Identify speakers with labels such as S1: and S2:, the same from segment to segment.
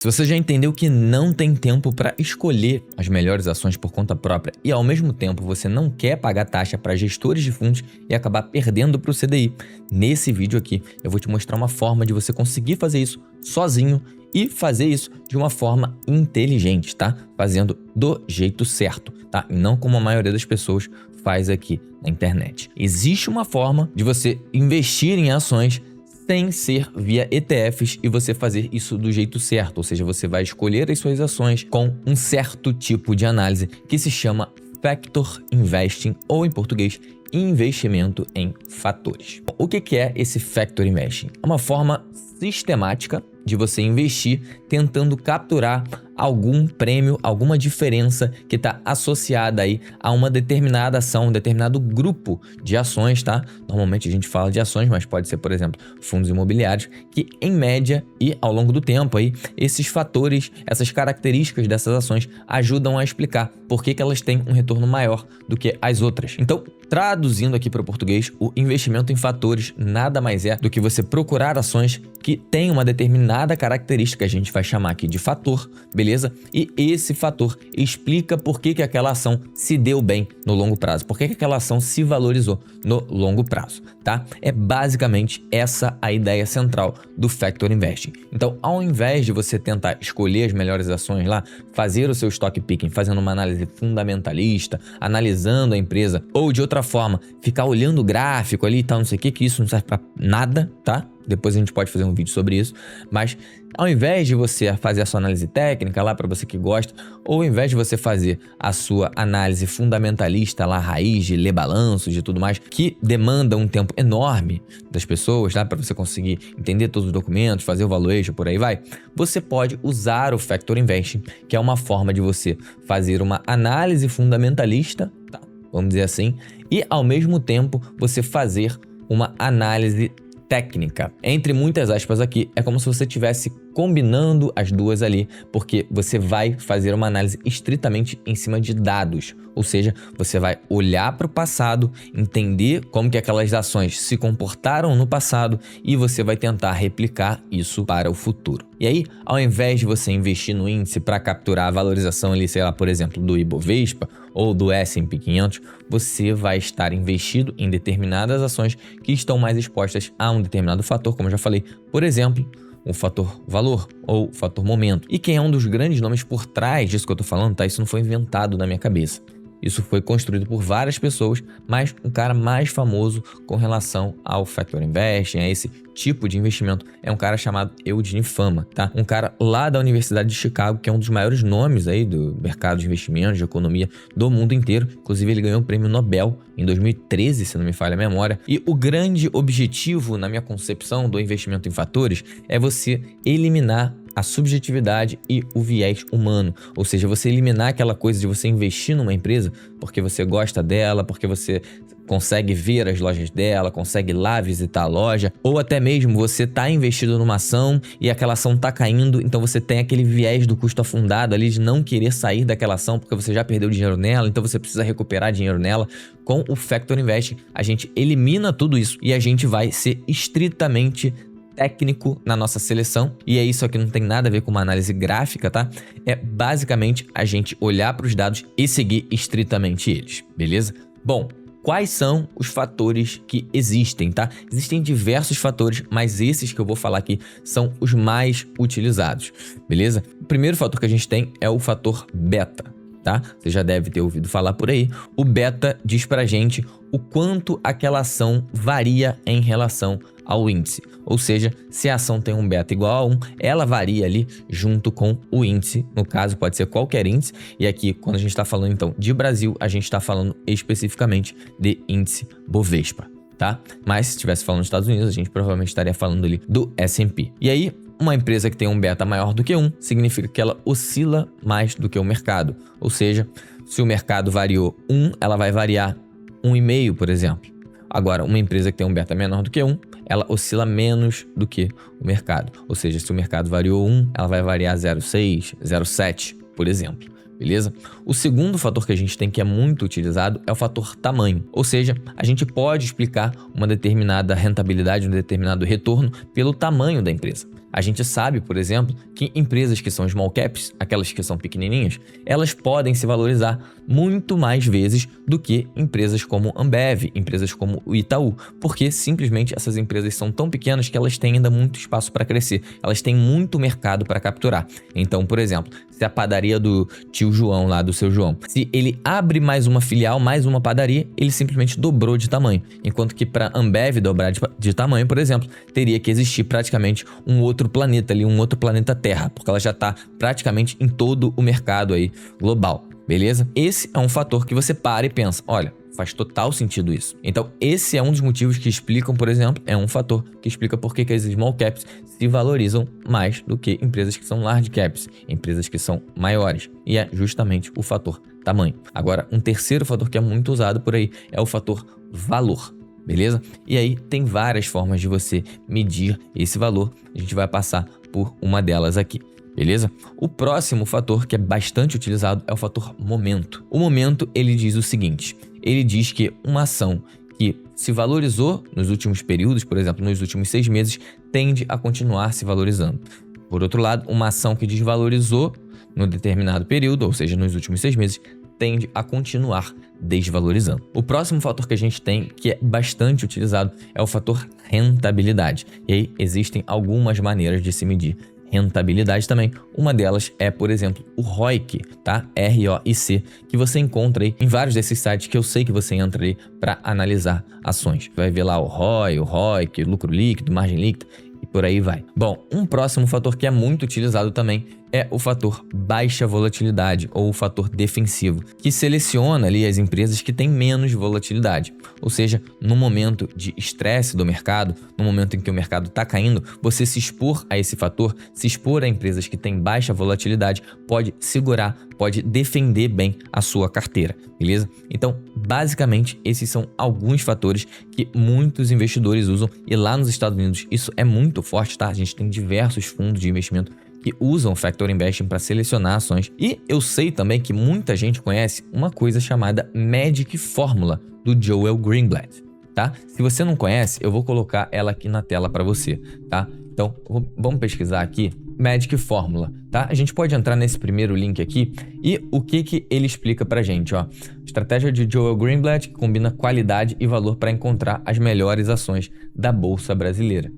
S1: Se você já entendeu que não tem tempo para escolher as melhores ações por conta própria e ao mesmo tempo você não quer pagar taxa para gestores de fundos e acabar perdendo para o CDI, nesse vídeo aqui eu vou te mostrar uma forma de você conseguir fazer isso sozinho e fazer isso de uma forma inteligente, tá? Fazendo do jeito certo, tá? E não como a maioria das pessoas faz aqui na internet. Existe uma forma de você investir em ações sem ser via ETFs e você fazer isso do jeito certo, ou seja, você vai escolher as suas ações com um certo tipo de análise que se chama Factor Investing, ou em português, investimento em fatores. O que é esse Factor Investing? É uma forma sistemática de você investir tentando capturar algum prêmio, alguma diferença que está associada aí a uma determinada ação, um determinado grupo de ações, tá? Normalmente a gente fala de ações, mas pode ser, por exemplo, fundos imobiliários, que em média e ao longo do tempo aí, esses fatores, essas características dessas ações ajudam a explicar por que elas têm um retorno maior do que as outras. Então, traduzindo aqui para o português, o investimento em fatores nada mais é do que você procurar ações que têm uma determinada característica, a gente vai chamar aqui de fator, beleza? E esse fator explica por que aquela ação se deu bem no longo prazo, por que aquela ação se valorizou no longo prazo, tá? É basicamente essa a ideia central do Factor Investing. Então, ao invés de você tentar escolher as melhores ações lá, fazer o seu stock picking, fazendo uma análise fundamentalista, analisando a empresa, ou de outra forma, ficar olhando o gráfico ali e tal, não sei o que isso não serve pra nada, tá? Depois a gente pode fazer um vídeo sobre isso, mas ao invés de você fazer a sua análise técnica lá para você que gosta, ou ao invés de você fazer a sua análise fundamentalista lá, raiz, de ler balanços e tudo mais, que demanda um tempo enorme das pessoas, tá? Para você conseguir entender todos os documentos, fazer o valuation, por aí vai, você pode usar o Factor Investing, que é uma forma de você fazer uma análise fundamentalista, tá? Vamos dizer assim, e ao mesmo tempo você fazer uma análise técnica. Entre muitas aspas aqui, é como se você estivesse combinando as duas ali, porque você vai fazer uma análise estritamente em cima de dados, ou seja, você vai olhar para o passado, entender como que aquelas ações se comportaram no passado e você vai tentar replicar isso para o futuro. E aí, ao invés de você investir no índice para capturar a valorização ali, sei lá, por exemplo, do Ibovespa ou do S&P 500, você vai estar investido em determinadas ações que estão mais expostas a um determinado fator, como eu já falei, por exemplo, o fator valor ou fator momento. E quem é um dos grandes nomes por trás disso que eu tô falando, tá? Isso não foi inventado na minha cabeça. Isso foi construído por várias pessoas, mas um cara mais famoso com relação ao Factor Investing, a esse tipo de investimento, é um cara chamado Eugene Fama, tá? Um cara lá da Universidade de Chicago, que é um dos maiores nomes aí do mercado de investimentos, de economia do mundo inteiro. Inclusive, ele ganhou o prêmio Nobel em 2013, se não me falha a memória. E o grande objetivo, na minha concepção, do investimento em fatores é você eliminar a subjetividade e o viés humano, ou seja, você eliminar aquela coisa de você investir numa empresa porque você gosta dela, porque você consegue ver as lojas dela, consegue ir lá visitar a loja, ou até mesmo você tá investido numa ação e aquela ação tá caindo, então você tem aquele viés do custo afundado ali de não querer sair daquela ação porque você já perdeu dinheiro nela, então você precisa recuperar dinheiro nela. Com o Factor Investing, a gente elimina tudo isso e a gente vai ser estritamente técnico na nossa seleção, e é isso aqui, não tem nada a ver com uma análise gráfica, tá? É basicamente a gente olhar para os dados e seguir estritamente eles, beleza? Bom, quais são os fatores que existem, tá? Existem diversos fatores, mas esses que eu vou falar aqui são os mais utilizados, beleza? O primeiro fator que a gente tem é o fator beta, tá? Você já deve ter ouvido falar por aí. O beta diz pra gente o quanto aquela ação varia em relação ao índice, ou seja, se a ação tem um beta igual a 1, ela varia ali junto com o índice, no caso pode ser qualquer índice, e aqui quando a gente está falando então de Brasil, a gente está falando especificamente de índice Bovespa, tá? Mas se estivesse falando dos Estados Unidos, a gente provavelmente estaria falando ali do S&P. E aí, uma empresa que tem um beta maior do que 1, significa que ela oscila mais do que o mercado, ou seja, se o mercado variou 1, ela vai variar 1,5, por exemplo. Agora, uma empresa que tem um beta menor do que 1, ela oscila menos do que o mercado. Ou seja, se o mercado variou 1, ela vai variar 0,6, 0,7, por exemplo. Beleza? O segundo fator que a gente tem que é muito utilizado é o fator tamanho. Ou seja, a gente pode explicar uma determinada rentabilidade, um determinado retorno pelo tamanho da empresa. A gente sabe, por exemplo, que empresas que são small caps, aquelas que são pequenininhas, elas podem se valorizar muito mais vezes do que empresas como Ambev, empresas como o Itaú, porque simplesmente essas empresas são tão pequenas que elas têm ainda muito espaço para crescer, elas têm muito mercado para capturar. Então, por exemplo, se a padaria do tio João lá, do seu João, se ele abre mais uma filial, mais uma padaria, ele simplesmente dobrou de tamanho, enquanto que para Ambev dobrar de tamanho, por exemplo, teria que existir praticamente um outro planeta ali, um outro planeta Terra, porque ela já está praticamente em todo o mercado aí global, beleza? Esse é um fator que você para e pensa, olha, faz total sentido isso. Então, esse é um dos motivos que explicam, por exemplo, é um fator que explica por que as small caps se valorizam mais do que empresas que são large caps, empresas que são maiores, e é justamente o fator tamanho. Agora, um terceiro fator que é muito usado por aí é o fator valor. Beleza? E aí tem várias formas de você medir esse valor. A gente vai passar por uma delas aqui. Beleza? O próximo fator que é bastante utilizado é o fator momento. O momento, ele diz o seguinte. Ele diz que uma ação que se valorizou nos últimos períodos, por exemplo, nos últimos 6 meses, tende a continuar se valorizando. Por outro lado, uma ação que desvalorizou no determinado período, ou seja, nos últimos 6 meses, tende a continuar desvalorizando. O próximo fator que a gente tem, que é bastante utilizado, é o fator rentabilidade. E aí existem algumas maneiras de se medir rentabilidade também. Uma delas é, por exemplo, o ROIC, tá? ROIC, que você encontra aí em vários desses sites que eu sei que você entra aí para analisar ações. Vai ver lá o ROI, o ROIC, lucro líquido, margem líquida e por aí vai. Bom, um próximo fator que é muito utilizado também é o fator baixa volatilidade ou o fator defensivo, que seleciona ali as empresas que têm menos volatilidade. Ou seja, no momento de estresse do mercado, no momento em que o mercado está caindo, você se expor a esse fator, se expor a empresas que têm baixa volatilidade, pode segurar, pode defender bem a sua carteira, beleza? Então, basicamente, esses são alguns fatores que muitos investidores usam e lá nos Estados Unidos isso é muito forte, tá? A gente tem diversos fundos de investimento que usam Factor Investing para selecionar ações. E eu sei também que muita gente conhece uma coisa chamada Magic Fórmula, do Joel Greenblatt, tá? Se você não conhece, eu vou colocar ela aqui na tela para você, tá? Então, vamos pesquisar aqui, Magic Fórmula, tá? A gente pode entrar nesse primeiro link aqui e o que ele explica pra gente, ó. Estratégia de Joel Greenblatt que combina qualidade e valor para encontrar as melhores ações da Bolsa Brasileira.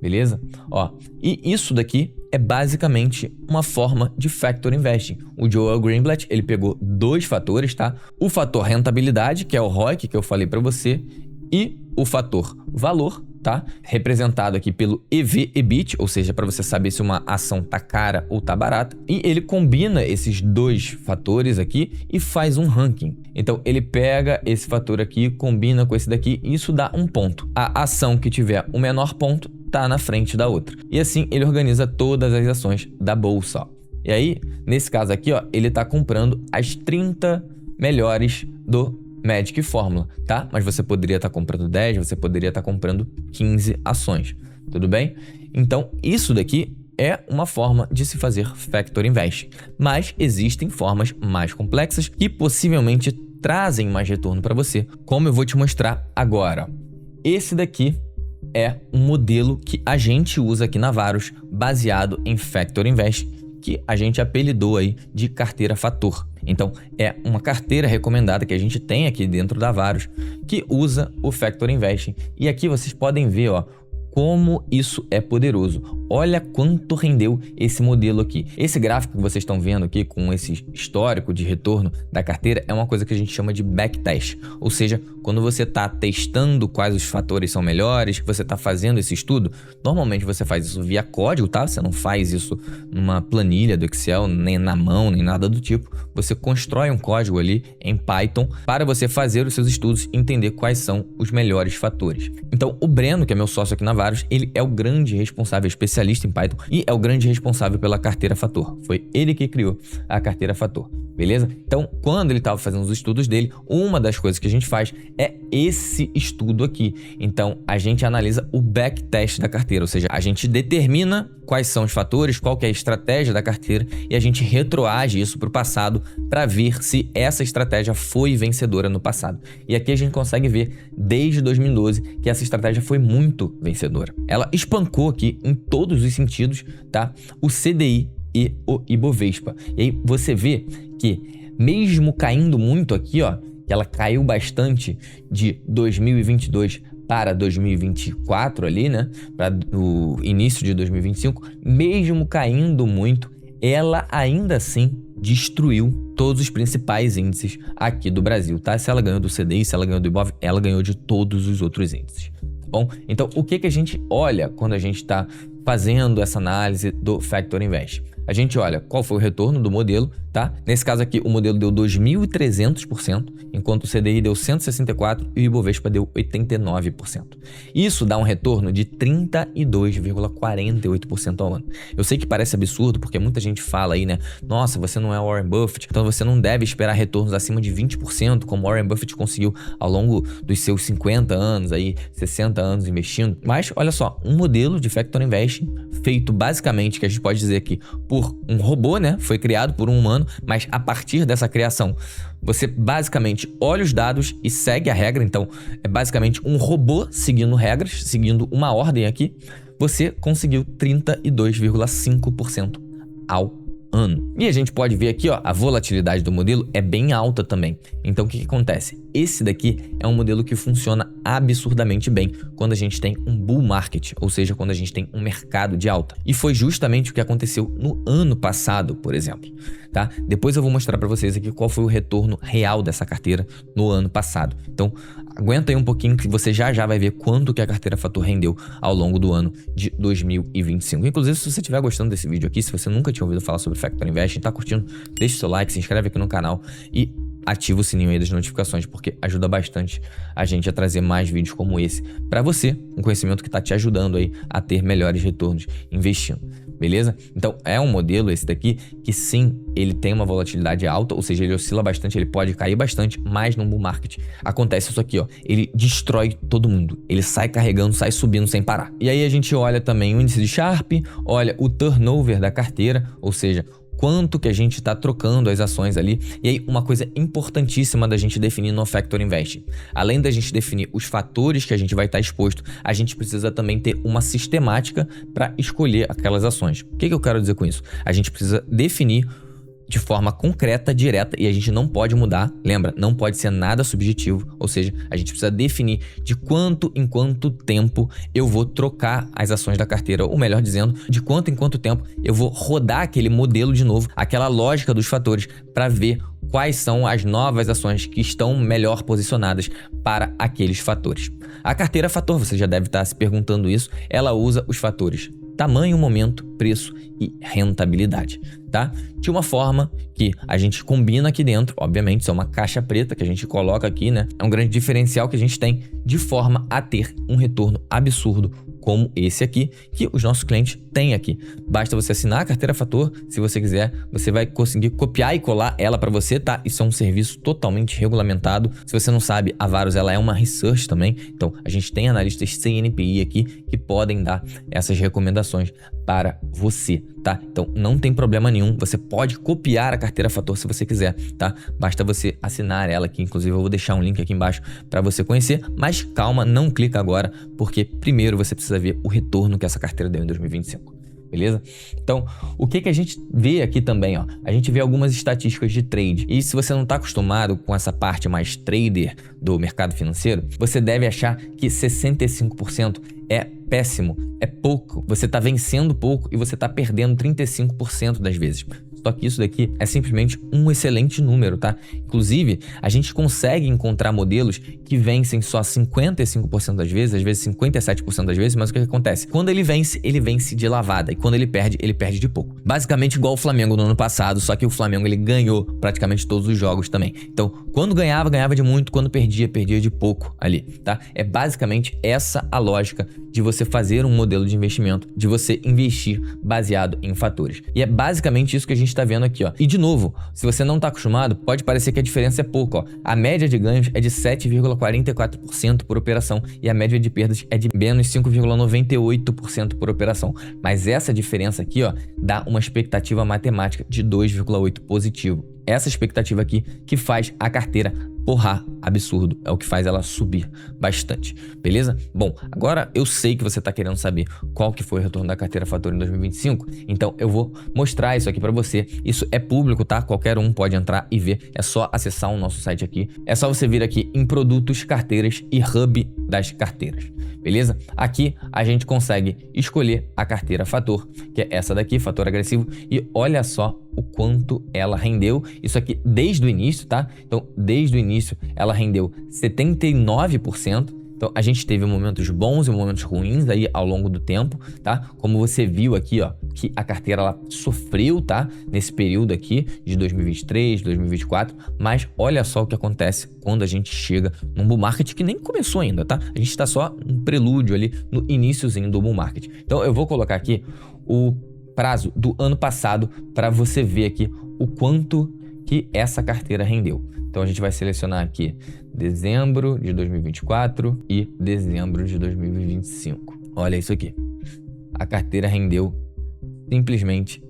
S1: Beleza? Ó, e isso daqui é basicamente uma forma de Factor Investing. O Joel Greenblatt, ele pegou 2 fatores, tá? O fator rentabilidade, que é o ROIC, que eu falei para você, e o fator valor, tá? Representado aqui pelo EV/EBIT, ou seja, para você saber se uma ação tá cara ou tá barata. E ele combina esses 2 fatores aqui e faz um ranking. Então, ele pega esse fator aqui, combina com esse daqui e isso dá um ponto. A ação que tiver o menor ponto tá na frente da outra. E assim, ele organiza todas as ações da bolsa, ó. E aí, nesse caso aqui, ó, ele tá comprando as 30 melhores do Magic Fórmula, tá? Mas você poderia estar comprando 10, você poderia estar comprando 15 ações, tudo bem? Então, isso daqui é uma forma de se fazer Factor Investing, mas existem formas mais complexas que possivelmente trazem mais retorno para você, como eu vou te mostrar agora. Esse daqui é um modelo que a gente usa aqui na Varus, baseado em Factor Investing, que a gente apelidou aí de carteira fator. Então, é uma carteira recomendada que a gente tem aqui dentro da Varus, que usa o Factor Investing. E aqui vocês podem ver, ó, como isso é poderoso. Olha quanto rendeu esse modelo aqui. Esse gráfico que vocês estão vendo aqui com esse histórico de retorno da carteira é uma coisa que a gente chama de backtest. Ou seja, quando você está testando quais os fatores são melhores, você está fazendo esse estudo, normalmente você faz isso via código, tá? Você não faz isso numa planilha do Excel, nem na mão, nem nada do tipo. Você constrói um código ali em Python para você fazer os seus estudos e entender quais são os melhores fatores. Então, o Breno, que é meu sócio aqui na Varus, ele é o grande responsável, especialista em Python, e é o grande responsável pela carteira Fator. Foi ele que criou a carteira Fator. Beleza? Então, quando ele estava fazendo os estudos dele, uma das coisas que a gente faz é esse estudo aqui. Então, a gente analisa o backtest da carteira, ou seja, a gente determina quais são os fatores, qual que é a estratégia da carteira e a gente retroage isso para o passado para ver se essa estratégia foi vencedora no passado. E aqui a gente consegue ver desde 2012 que essa estratégia foi muito vencedora. Ela espancou aqui em todos os sentidos, tá? O CDI e o Ibovespa. E aí você vê que mesmo caindo muito aqui, ó, que ela caiu bastante de 2022 para 2024 ali, né, para o início de 2025, mesmo caindo muito, ela ainda assim destruiu todos os principais índices aqui do Brasil, tá? Se ela ganhou do CDI, se ela ganhou do Ibov, ela ganhou de todos os outros índices, tá bom? Então, o que a gente olha quando a gente está fazendo essa análise do Factor Invest? A gente olha qual foi o retorno do modelo, tá? Nesse caso aqui, o modelo deu 2.300%, enquanto o CDI deu 164% e o Ibovespa deu 89%. Isso dá um retorno de 32,48% ao ano. Eu sei que parece absurdo, porque muita gente fala aí, né? Nossa, você não é Warren Buffett, então você não deve esperar retornos acima de 20%, como Warren Buffett conseguiu ao longo dos seus 50 anos, aí, 60 anos investindo. Mas, olha só, um modelo de Factor Investing feito basicamente, que a gente pode dizer aqui, por um robô, né? Foi criado por um humano, mas a partir dessa criação, você basicamente olha os dados e segue a regra. Então, é basicamente um robô seguindo regras, seguindo uma ordem aqui. Você conseguiu 32,5% ao ano. E a gente pode ver aqui, ó, a volatilidade do modelo é bem alta também. Então, o que acontece? Esse daqui é um modelo que funciona absurdamente bem quando a gente tem um bull market, ou seja, quando a gente tem um mercado de alta. E foi justamente o que aconteceu no ano passado, por exemplo, tá? Depois eu vou mostrar para vocês aqui qual foi o retorno real dessa carteira no ano passado. Então, aguenta aí um pouquinho que você já vai ver quanto que a carteira Fator rendeu ao longo do ano de 2025. Inclusive, se você estiver gostando desse vídeo aqui, se você nunca tinha ouvido falar sobre Factor Investing, tá curtindo, deixa o seu like, se inscreve aqui no canal e ativa o sininho aí das notificações, porque ajuda bastante a gente a trazer mais vídeos como esse para você, um conhecimento que tá te ajudando aí a ter melhores retornos investindo. Beleza? Então, é um modelo esse daqui que sim, ele tem uma volatilidade alta, ou seja, ele oscila bastante, ele pode cair bastante, mas no bull market acontece isso aqui, ó, ele destrói todo mundo, ele sai carregando, sai subindo sem parar. E aí a gente olha também o índice de Sharpe, olha o turnover da carteira, ou seja, quanto que a gente está trocando as ações ali. E aí, uma coisa importantíssima da gente definir no Factor Investing. Além da gente definir os fatores que a gente vai estar exposto, a gente precisa também ter uma sistemática para escolher aquelas ações. O que eu quero dizer com isso? A gente precisa definir de forma concreta, direta, e a gente não pode mudar, lembra, não pode ser nada subjetivo, ou seja, a gente precisa definir de quanto em quanto tempo eu vou trocar as ações da carteira, ou melhor dizendo, de quanto em quanto tempo eu vou rodar aquele modelo de novo, aquela lógica dos fatores, para ver quais são as novas ações que estão melhor posicionadas para aqueles fatores. A carteira Fator, você já deve estar se perguntando isso, ela usa os fatores tamanho, momento, preço e rentabilidade, tá? De uma forma que a gente combina aqui dentro, obviamente, isso é uma caixa preta que a gente coloca aqui, né? É um grande diferencial que a gente tem de forma a ter um retorno absurdo como esse aqui, que os nossos clientes têm aqui. Basta você assinar a carteira Fator, se você quiser, você vai conseguir copiar e colar ela para você, tá? Isso é um serviço totalmente regulamentado. Se você não sabe, a Varus, ela é uma research também, então a gente tem analistas CNPI aqui que podem dar essas recomendações para você, tá? Então não tem problema nenhum, você pode copiar a carteira Fator se você quiser, tá? Basta você assinar ela aqui, inclusive eu vou deixar um link aqui embaixo para você conhecer, mas calma, não clica agora, porque primeiro você precisa ver o retorno que essa carteira deu em 2025. Beleza? Então, o que a gente vê aqui também, ó? A gente vê algumas estatísticas de trade. E se você não está acostumado com essa parte mais trader do mercado financeiro, você deve achar que 65% é péssimo, é pouco. Você está vencendo pouco e você está perdendo 35% das vezes. Só que isso daqui é simplesmente um excelente número, tá? Inclusive, a gente consegue encontrar modelos que vencem só 55% das vezes, às vezes 57% das vezes, mas o que acontece? Quando ele vence de lavada, e quando ele perde de pouco. Basicamente igual o Flamengo no ano passado, só que o Flamengo ele ganhou praticamente todos os jogos também. Então, quando ganhava de muito, quando perdia de pouco ali, tá? É basicamente essa a lógica de você fazer um modelo de investimento, de você investir baseado em fatores. E é basicamente isso que a gente tá vendo aqui, ó. E de novo, se você não tá acostumado, pode parecer que a diferença é pouco, ó. A média de ganhos é de 7,44% por operação e a média de perdas é de menos 5,98% por operação. Mas essa diferença aqui, ó, dá uma expectativa matemática de 2,8 positivo. Essa expectativa aqui que faz a carteira porrar absurdo, é o que faz ela subir bastante, beleza? Bom, agora eu sei que você tá querendo saber qual que foi o retorno da carteira Fator em 2025, então eu vou mostrar isso aqui para você. Isso é público, tá? Qualquer um pode entrar e ver, é só acessar o nosso site aqui, é só você vir aqui em produtos, carteiras e hub das carteiras, beleza? Aqui a gente consegue escolher a carteira Fator, que é essa daqui, Fator Agressivo, e olha só o quanto ela rendeu, isso aqui desde o início, tá? Então, desde o início, ela rendeu 79%. Então, a gente teve momentos bons e momentos ruins aí ao longo do tempo, tá? Como você viu aqui, ó, que a carteira ela sofreu, tá? Nesse período aqui de 2023, 2024, mas olha só o que acontece quando a gente chega num bull market que nem começou ainda, tá? A gente tá só um prelúdio ali no iniciozinho do bull market. Então, eu vou colocar aqui o prazo do ano passado para você ver aqui o quanto que essa carteira rendeu. Então a gente vai selecionar aqui dezembro de 2024 e dezembro de 2025. Olha isso aqui. A carteira rendeu simplesmente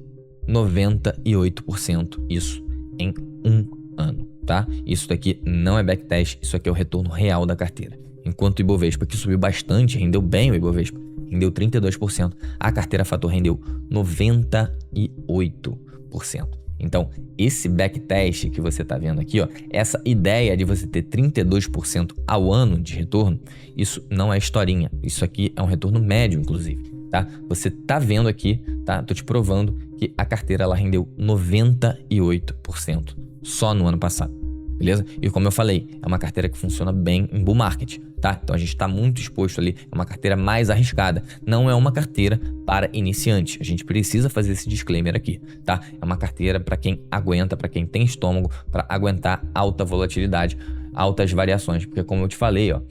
S1: 98%, isso em um ano, tá? Isso daqui não é backtest, isso aqui é o retorno real da carteira. Enquanto o Ibovespa, que subiu bastante, rendeu bem o Ibovespa, rendeu 32%, a carteira Fator rendeu 98%. Então, esse backtest que você está vendo aqui, ó, essa ideia de você ter 32% ao ano de retorno, isso não é historinha. Isso aqui é um retorno médio, inclusive, tá? Você tá vendo aqui, tá? Tô te provando que a carteira ela rendeu 98% só no ano passado, beleza? E como eu falei, é uma carteira que funciona bem em bull market, tá? Então a gente está muito exposto ali, é uma carteira mais arriscada, não é uma carteira para iniciantes. A gente precisa fazer esse disclaimer aqui, tá? É uma carteira para quem aguenta, para quem tem estômago, para aguentar alta volatilidade, altas variações, porque como eu te falei, ó,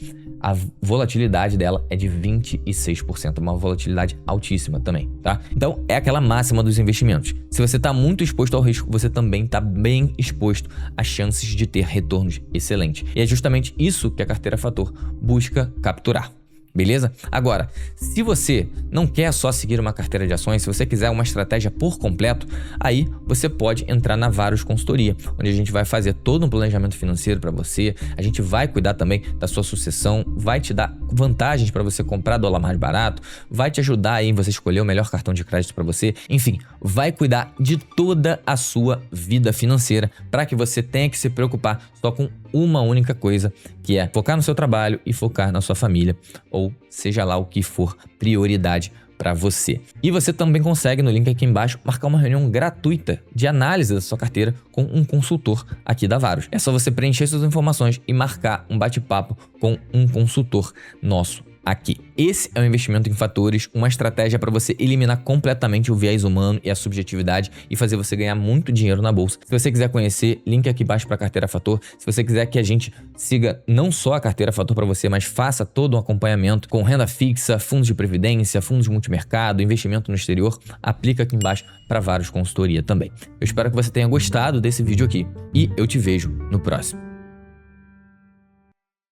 S1: a volatilidade dela é de 26%, uma volatilidade altíssima também, tá? Então, é aquela máxima dos investimentos. Se você está muito exposto ao risco, você também está bem exposto às chances de ter retornos excelentes. E é justamente isso que a carteira Fator busca capturar. Beleza? Agora, se você não quer só seguir uma carteira de ações, se você quiser uma estratégia por completo, aí você pode entrar na Varus Consultoria, onde a gente vai fazer todo um planejamento financeiro para você, a gente vai cuidar também da sua sucessão, vai te dar vantagens para você comprar dólar mais barato, vai te ajudar aí em você escolher o melhor cartão de crédito para você, enfim, vai cuidar de toda a sua vida financeira para que você tenha que se preocupar só com uma única coisa, que é focar no seu trabalho e focar na sua família, ou seja lá o que for prioridade para você. E você também consegue, no link aqui embaixo, marcar uma reunião gratuita de análise da sua carteira com um consultor aqui da Varus. É só você preencher suas informações e marcar um bate-papo com um consultor nosso aqui. Esse é um investimento em fatores, uma estratégia para você eliminar completamente o viés humano e a subjetividade e fazer você ganhar muito dinheiro na bolsa. Se você quiser conhecer, link aqui embaixo para a carteira Fator. Se você quiser que a gente siga não só a carteira Fator para você, mas faça todo um acompanhamento com renda fixa, fundos de previdência, fundos de multimercado, investimento no exterior, aplica aqui embaixo para Varus Consultoria também. Eu espero que você tenha gostado desse vídeo aqui e eu te vejo no próximo.